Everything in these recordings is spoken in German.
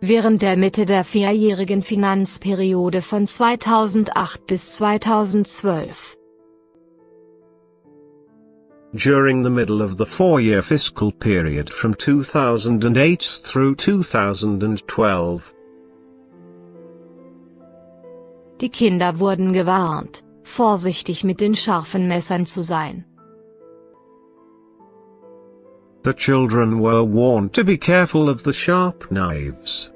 Während der Mitte der vierjährigen Finanzperiode von 2008 bis 2012. During the middle of the 4-year fiscal period from 2008 through 2012. Die Kinder wurden gewarnt, vorsichtig mit den scharfen Messern zu sein. The children were warned to be careful of the sharp knives.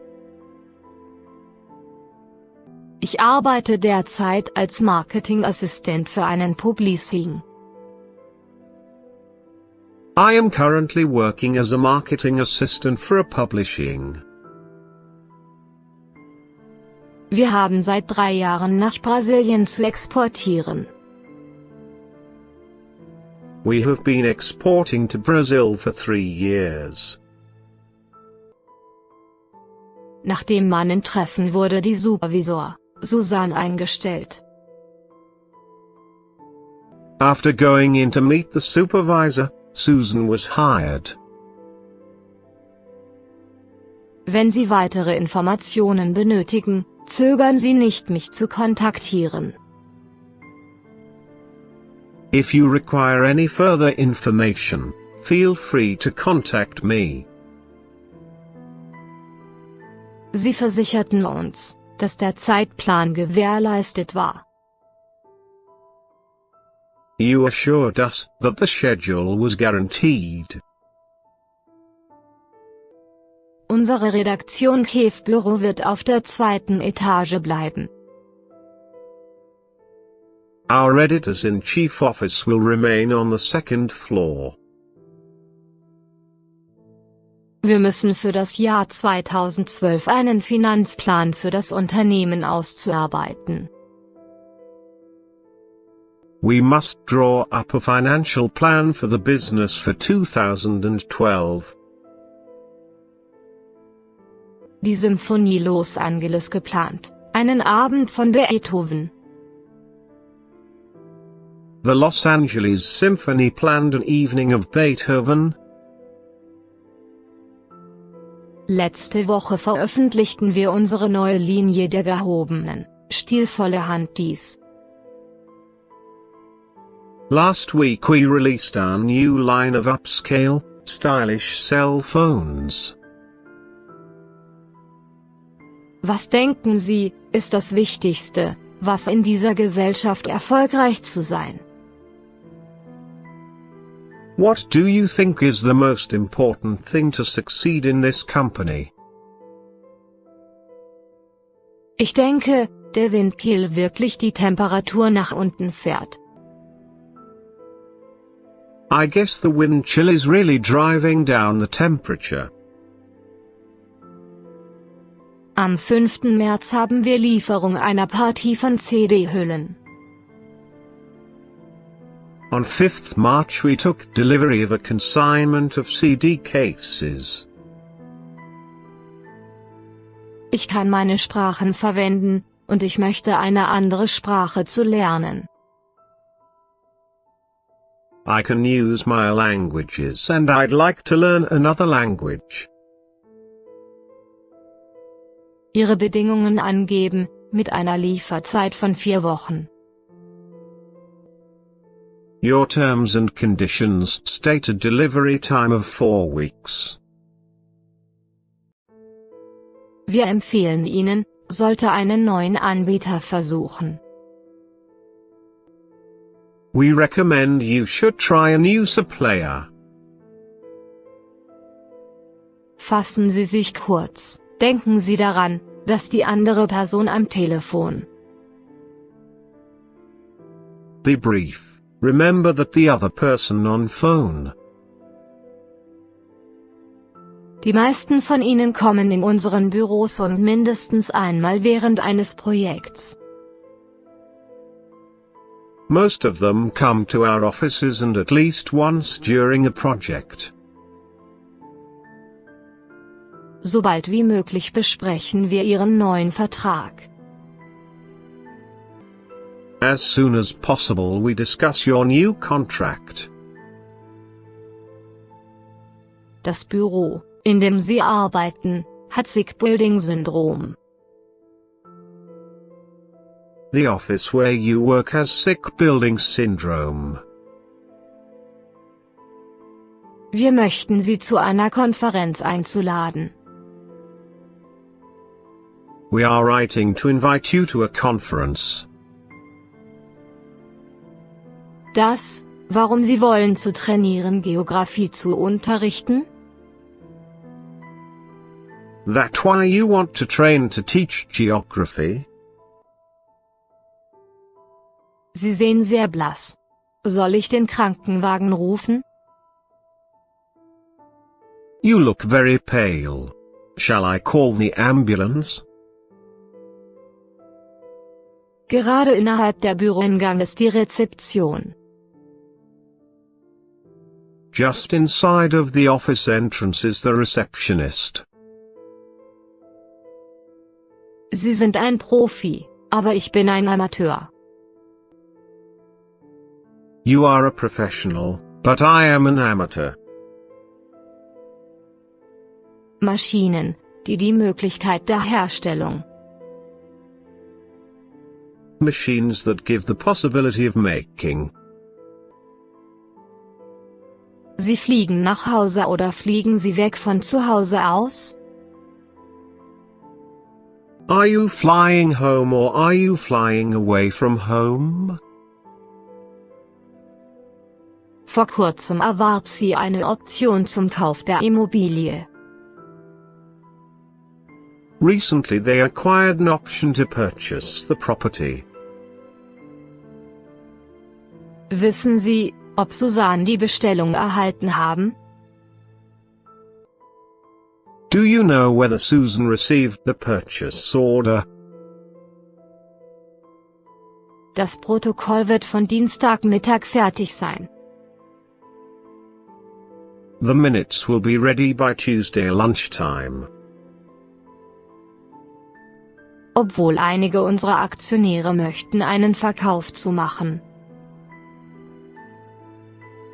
Ich arbeite derzeit als Marketingassistent für einen Publishing. I am currently working as a marketing assistant for a publishing. Wir haben seit 3 Jahren nach Brasilien zu exportieren. We have been exporting to Brazil for 3 years. Nach dem Mannentreffen wurde die Supervisor, Susan, eingestellt. After going in to meet the supervisor, Susan was hired. Wenn Sie weitere Informationen benötigen, zögern Sie nicht, mich zu kontaktieren. If you require any further information, feel free to contact me. Sie versicherten uns, dass der Zeitplan gewährleistet war. You assured us that the schedule was guaranteed. Unsere Redaktion Chefbüro wird auf der 2. Etage bleiben. Our editors-in-chief office will remain on the 2nd floor. Wir müssen für das Jahr 2012 einen Finanzplan für das Unternehmen auszuarbeiten. We must draw up a financial plan for the business for 2012. Die Symphonie Los Angeles geplant, einen Abend von Beethoven. The Los Angeles Symphony planned an evening of Beethoven. Letzte Woche veröffentlichten wir unsere neue Linie der gehobenen, stilvolle Handys. Last week we released our new line of upscale, stylish cell phones. Was denken Sie, ist das Wichtigste, was in dieser Gesellschaft erfolgreich zu sein? What do you think is the most important thing to succeed in this company? Ich denke, der Windkill wirklich die Temperatur nach unten fährt. I guess the wind chill is really driving down the temperature. Am 5. März haben wir Lieferung einer Partie von CD-Hüllen. On 5th March we took delivery of a consignment of CD cases. Ich kann meine Sprachen verwenden, und ich möchte eine andere Sprache zu lernen. I can use my languages and I'd like to learn another language. Ihre Bedingungen angeben, mit einer Lieferzeit von 4 Wochen. Your terms and conditions state a delivery time of 4 weeks. Wir empfehlen Ihnen, sollte einen neuen Anbieter versuchen. We recommend you should try a new supplier. Fassen Sie sich kurz, denken Sie daran, dass die andere Person am Telefon. Be brief. Remember that the other person on phone. Die meisten von Ihnen kommen in unseren Büros und mindestens einmal während eines Projekts. Most of them come to our offices and at least once during a project. Sobald wie möglich besprechen wir Ihren neuen Vertrag. As soon as possible we discuss your new contract. Das Büro, in dem Sie arbeiten, hat Sick-Building-Syndrom. The office where you work has sick building syndrome. Wir möchten Sie zu einer Konferenz einzuladen. We are writing to invite you to a conference. Das, warum Sie wollen zu trainieren, Geografie zu unterrichten? That why you want to train to teach geography? Sie sehen sehr blass. Soll ich den Krankenwagen rufen? You look very pale. Shall I call the ambulance? Gerade innerhalb der Büroeingang ist die Rezeption. Just inside of the office entrance is the receptionist. Sie sind ein Profi, aber ich bin ein Amateur. You are a professional, but I am an amateur. Maschinen, die die Möglichkeit der Herstellung. Machines that give the possibility of making. Sie fliegen nach Hause oder fliegen Sie weg von zu Hause aus? Are you flying home or are you flying away from home? Vor kurzem erwarb sie eine Option zum Kauf der Immobilie. Recently they acquired an option to purchase the property. Wissen Sie, ob Susanne die Bestellung erhalten haben? Do you know whether Susan received the purchase order? Das Protokoll wird von Dienstagmittag fertig sein. The minutes will be ready by Tuesday lunchtime. Obwohl einige unserer Aktionäre möchten, einen Verkauf zu machen.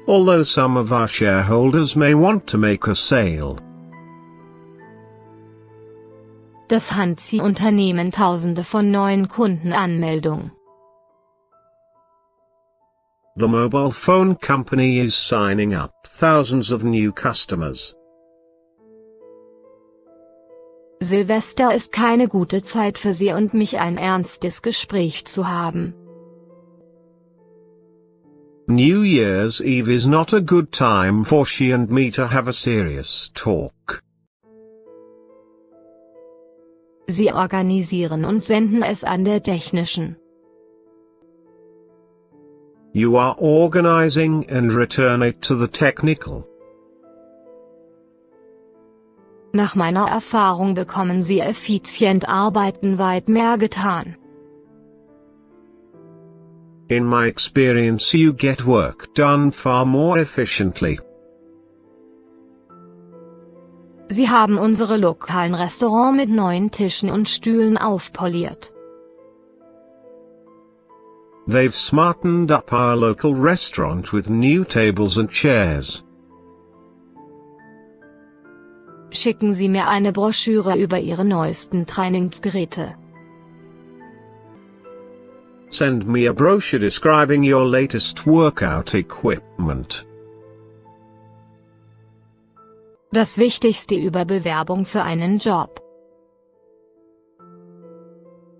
Although some of our shareholders may want to make a sale. Das Handsy-Unternehmen Tausende von neuen Kundenanmeldungen. The mobile phone company is signing up thousands of new customers. Silvester ist keine gute Zeit für Sie und mich, ein ernstes Gespräch zu haben. New Year's Eve is not a good time for she and me to have a serious talk. Sie organisieren und senden es an der technischen. You are organizing and return it to the technical. Nach meiner Erfahrung bekommen Sie effizient arbeiten weit mehr getan. In my experience you get work done far more efficiently. Sie haben unsere lokalen Restaurant mit neuen Tischen und Stühlen aufpoliert. They've smartened up our local restaurant with new tables and chairs. Schicken Sie mir eine Broschüre über Ihre neuesten Trainingsgeräte. Send me a brochure describing your latest workout equipment. Das Wichtigste über Bewerbung für einen Job.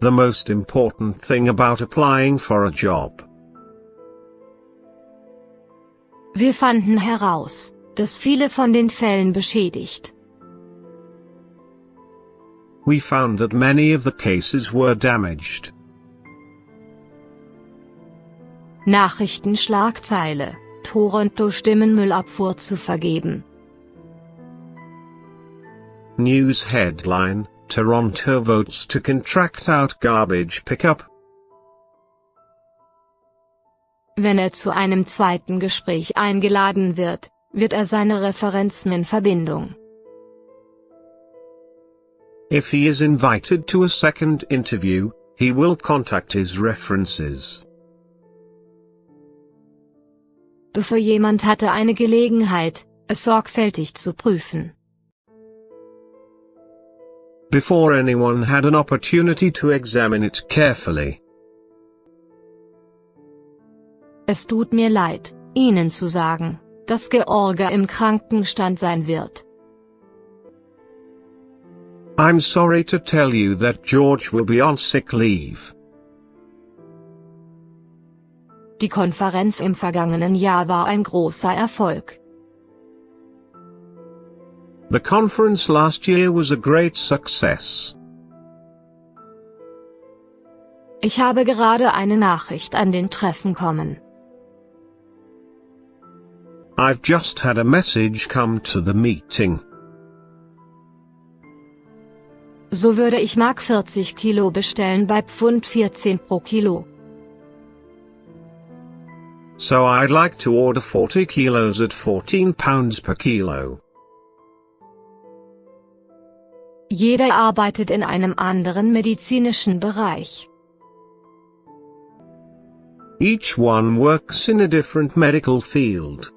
The most important thing about applying for a job. Wir fanden heraus, dass viele von den Fällen beschädigt. We found that many of the cases were damaged. Nachrichtenschlagzeile: Toronto stimmen Müllabfuhr zu vergeben. News headline: Toronto votes to contract out garbage pickup. Wenn er zu einem zweiten Gespräch eingeladen wird, wird er seine Referenzen in Verbindung. If he is invited to a second interview, he will contact his references. Bevor jemand hatte eine Gelegenheit, es sorgfältig zu prüfen. before anyone had an opportunity to examine it carefully. Es tut mir leid, Ihnen zu sagen, dass George im Krankenstand sein wird. I'm sorry to tell you that George will be on sick leave. Die Konferenz im vergangenen Jahr war ein großer Erfolg. The conference last year was a great success. Ich habe gerade eine Nachricht an den Treffen kommen. I've just had a message come to the meeting. So würde ich Mark 40 Kilo bestellen bei Pfund 14 pro Kilo. So I'd like to order 40 kilos at £14 per kilo. Jeder arbeitet in einem anderen medizinischen Bereich. Each one works in a different medical field.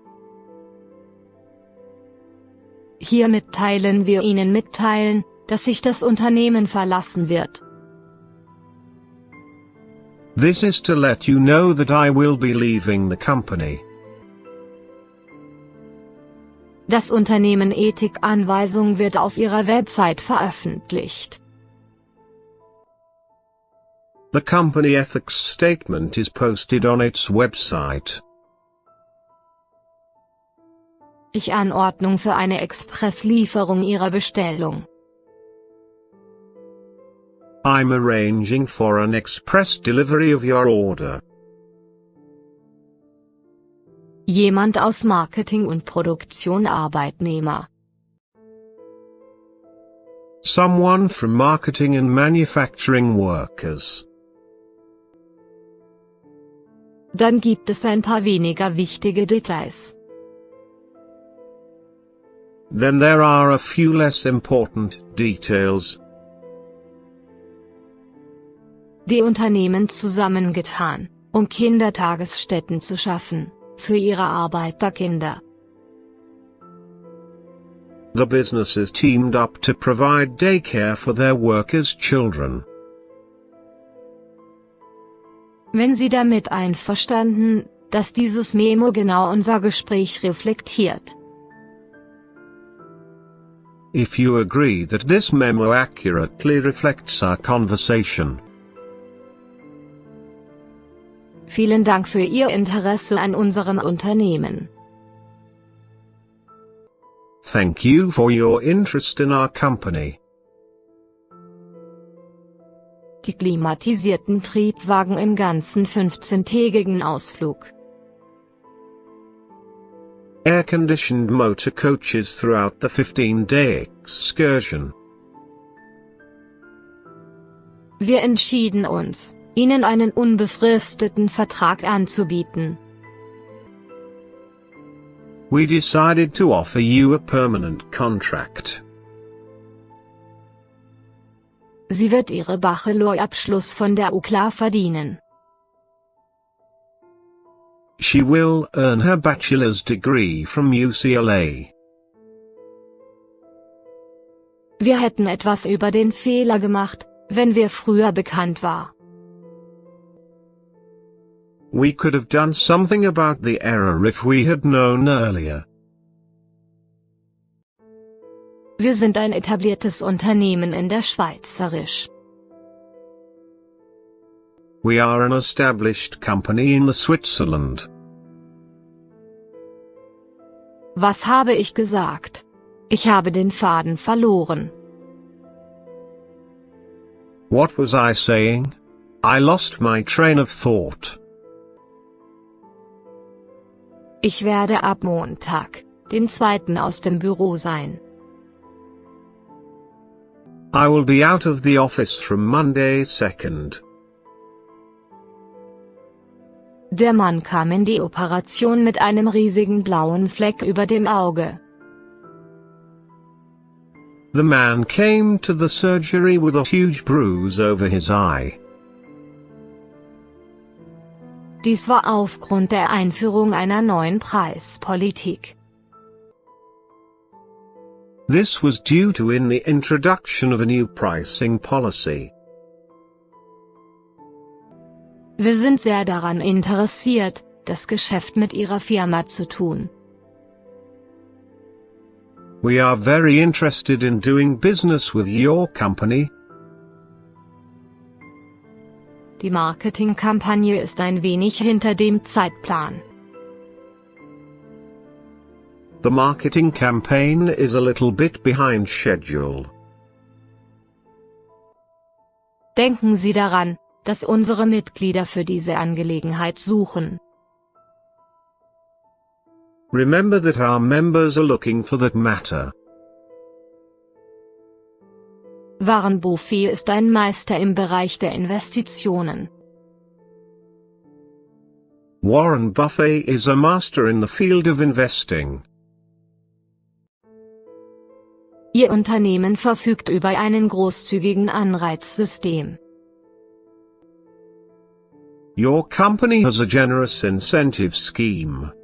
Hiermit teilen wir Ihnen mitteilen, dass sich das Unternehmen verlassen wird. This is to let you know that I will be leaving the company. Das Unternehmen Ethikanweisung wird auf ihrer Website veröffentlicht. The company ethics statement is posted on its website. Ich Anordnung für eine Expresslieferung Ihrer Bestellung. I'm arranging for an express delivery of your order. Jemand aus Marketing und Produktion Arbeitnehmer. Someone from marketing and manufacturing workers. Dann gibt es ein paar weniger wichtige Details. Then there are a few less important details. Die Unternehmen zusammengetan, um Kindertagesstätten zu schaffen, für ihre Arbeiterkinder. The businesses teamed up to provide daycare for their workers' children. Wenn Sie damit einverstanden, dass dieses Memo genau unser Gespräch reflektiert. If you agree that this memo accurately reflects our conversation. Vielen Dank für Ihr Interesse an unserem Unternehmen. Thank you for your interest in our company. Die klimatisierten Triebwagen im ganzen 15-tägigen Ausflug. Air-conditioned motor coaches throughout the 15-day excursion. Wir entschieden uns, Ihnen einen unbefristeten Vertrag anzubieten. We decided to offer you a permanent contract. Sie wird ihre Bachelorabschluss von der UCLA verdienen. She will earn her bachelor's degree from UCLA. Wir hätten etwas über den Fehler gemacht, wenn wir früher bekannt war. We could have done something about the error if we had known earlier. Wir sind ein etabliertes Unternehmen in der Schweizerisch. We are an established company in the Switzerland. Was habe ich gesagt? Ich habe den Faden verloren. What was I saying? I lost my train of thought. Ich werde ab Montag, den 2. aus dem Büro sein. I will be out of the office from Monday 2nd. Der Mann kam in die Operation mit einem riesigen blauen Fleck über dem Auge. The man came to the surgery with a huge bruise over his eye. Dies war aufgrund der Einführung einer neuen Preispolitik. This was due to the introduction of a new pricing policy. Wir sind sehr daran interessiert, das Geschäft mit Ihrer Firma zu tun. We are very interested in doing business with your company. Die Marketingkampagne ist ein wenig hinter dem Zeitplan. The marketing campaign is a little bit behind schedule. Denken Sie daran, dass unsere Mitglieder für diese Angelegenheit suchen. Remember that our members are looking for that matter. Warren Buffett ist ein Meister im Bereich der Investitionen. Warren Buffett is a master in the field of investing. Ihr Unternehmen verfügt über einen großzügigen Anreizsystem. Your company has a generous incentive scheme.